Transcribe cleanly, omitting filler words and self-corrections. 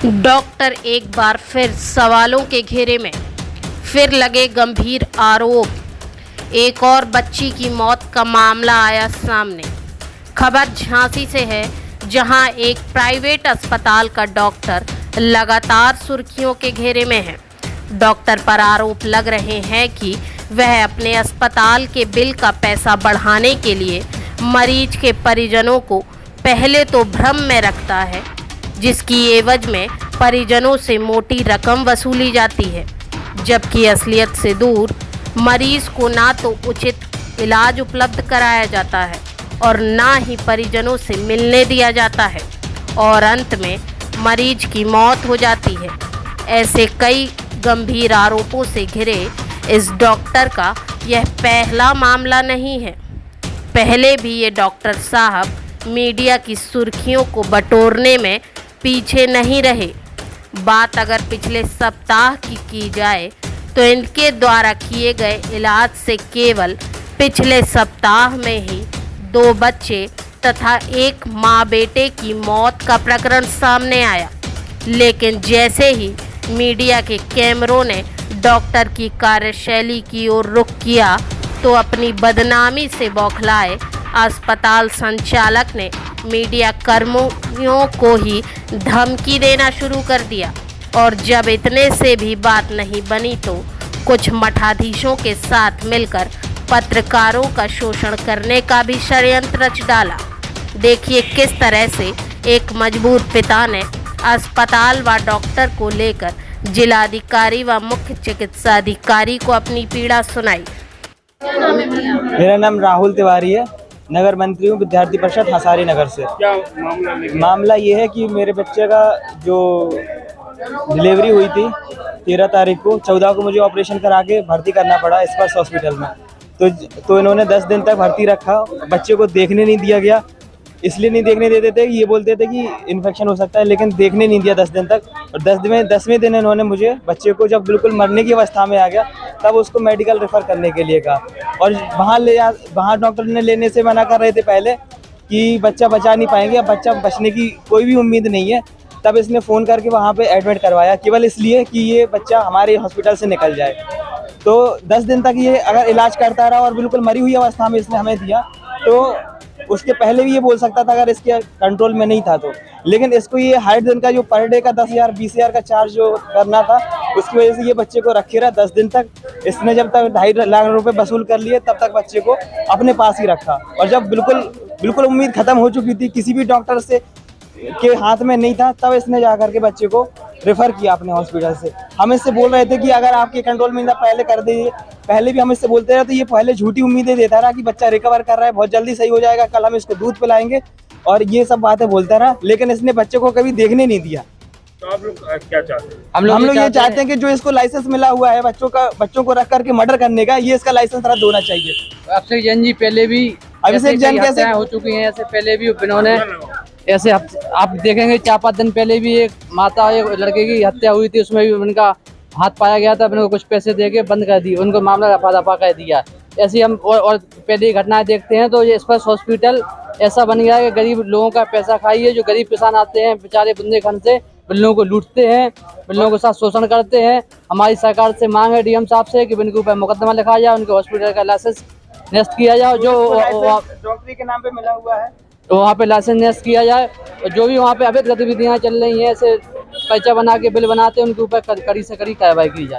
Doctor एक बार फिर सवालों के घेरे में, फिर लगे गंभीर आरोप। एक और बच्ची की मौत का मामला आया सामने। खबर झांसी से है, जहां एक प्राइवेट अस्पताल का डॉक्टर लगातार सुर्खियों के घेरे में है। डॉक्टर पर आरोप लग रहे हैं कि वह अपने अस्पताल के बिल का पैसा बढ़ाने के लिए मरीज के परिजनों को पहले तो भ्रम में रखता है, जिसकी एवज में परिजनों से मोटी रकम वसूली जाती है, जबकि असलियत से दूर मरीज को ना तो उचित इलाज उपलब्ध कराया जाता है और ना ही परिजनों से मिलने दिया जाता है और अंत में मरीज की मौत हो जाती है। ऐसे कई गंभीर आरोपों से घिरे इस डॉक्टर का यह पहला मामला नहीं है। पहले भी ये डॉक्टर साहब मीडिया की सुर्खियों को बटोरने में पीछे नहीं रहे। बात अगर पिछले सप्ताह की जाए तो इनके द्वारा किए गए इलाज से केवल पिछले सप्ताह में ही 2 बच्चे तथा एक माँ बेटे की मौत का प्रकरण सामने आया। लेकिन जैसे ही मीडिया के कैमरों ने डॉक्टर की कार्यशैली की ओर रुख किया तो अपनी बदनामी से बौखलाए अस्पताल संचालक ने मीडिया कर्मियों को ही धमकी देना शुरू कर दिया और जब इतने से भी बात नहीं बनी तो कुछ मठाधीशों के साथ मिलकर पत्रकारों का शोषण करने का भी षड्यंत्र रच डाला। देखिए किस तरह से एक मजबूर पिता ने अस्पताल व डॉक्टर को लेकर जिलाधिकारी व मुख्य चिकित्सा अधिकारी को अपनी पीड़ा सुनाई। मेरा नाम राहुल तिवारी है, नगर मंत्री हूँ, विद्यार्थी परिषद हंसारी नगर से। क्या मामला ये है कि मेरे बच्चे का जो डिलीवरी हुई थी 13 तारीख को, 14 को मुझे ऑपरेशन करा के भर्ती करना पड़ा स्पर्श हॉस्पिटल में। तो इन्होंने 10 दिन तक भर्ती रखा। बच्चे को देखने नहीं दिया गया, इसलिए नहीं देखने देते थे, ये बोलते थे कि इन्फेक्शन हो सकता है, लेकिन देखने नहीं दिया 10 दिन तक। और 10वें दिन इन्होंने मुझे बच्चे को जब बिल्कुल मरने की अवस्था में आ गया तब उसको मेडिकल रेफर करने के लिए कहा और वहाँ डॉक्टर ने लेने से मना कर रहे थे पहले कि बच्चा बचा नहीं पाएंगे, अब बच्चा बचने की कोई भी उम्मीद नहीं है। तब इसने फ़ोन करके वहाँ पे एडमिट करवाया केवल इसलिए कि ये बच्चा हमारे हॉस्पिटल से निकल जाए। तो 10 दिन तक ये अगर इलाज करता रहा और बिल्कुल मरी हुई अवस्था में इसने हमें दिया तो उसके पहले भी ये बोल सकता था अगर इसके कंट्रोल में नहीं था तो। लेकिन इसको ये हर दिन का जो पर डे का 10,000 20,000 का चार्ज जो करना था, उसकी वजह से ये बच्चे को रखे रहा 10 दिन तक। इसने जब तक 2.5 लाख रुपए वसूल कर लिए तब तक बच्चे को अपने पास ही रखा और जब बिल्कुल उम्मीद खत्म हो चुकी थी, किसी भी डॉक्टर से के हाथ में नहीं था, तब इसने जा करके बच्चे को रेफर किया अपने हॉस्पिटल से। हम इससे बोल रहे थे कि अगर आपके कंट्रोल में था पहले कर दीजिए। पहले भी हम इससे बोलते रहे तो ये पहले झूठी उम्मीदें देता रहा कि बच्चा रिकवर कर रहा है, बहुत जल्दी सही हो जाएगा, कल हम इसको दूध पिलाएंगे और ये सब बातें बोलता रहा, लेकिन इसने बच्चे को कभी देखने नहीं दिया। तो आप लोग क्या चाहते हैं? हम लोग ये चाहते हैं कि जो इसको लाइसेंस मिला हुआ है बच्चों को रख करके मर्डर करने का, ये इसका लाइसेंस रद्द होना चाहिए। अभिषेक जैन जी पहले भी अभिषेक जैन कैसे हो चुकी हैं, ऐसे पहले भी इन्होंने ऐसे आप देखेंगे 4-5 दिन पहले भी एक माता एक लड़के की हत्या हुई थी, उसमें भी उनका हाथ पाया गया था, उनको कुछ पैसे दे के बंद कर दी, उनको मामला रफा कर दिया। ऐसे हम और पहले घटनाएं देखते हैं तो ये स्पर्श हॉस्पिटल ऐसा बन गया है कि गरीब लोगों का पैसा खाइए। जो गरीब किसान आते हैं बेचारे बुंदेलखंड से, बिल्लों को लूटते हैं, बिल्लों के साथ शोषण करते हैं। हमारी सरकार से मांग है डीएम साहब से कि उनके ऊपर मुकदमा लिखा जाए, उनके हॉस्पिटल का लाइसेंस नेस्ट किया जाए, जो डॉक्टरी के नाम पे मिला हुआ है तो वहाँ पे लाइसेंस नेस्ट किया जाए और जो भी वहाँ पे अवैध गतिविधियाँ चल रही हैं, ऐसे पर्चा बना के बिल बनाते हैं, उनके ऊपर कड़ी से कड़ी कार्रवाई की जाए।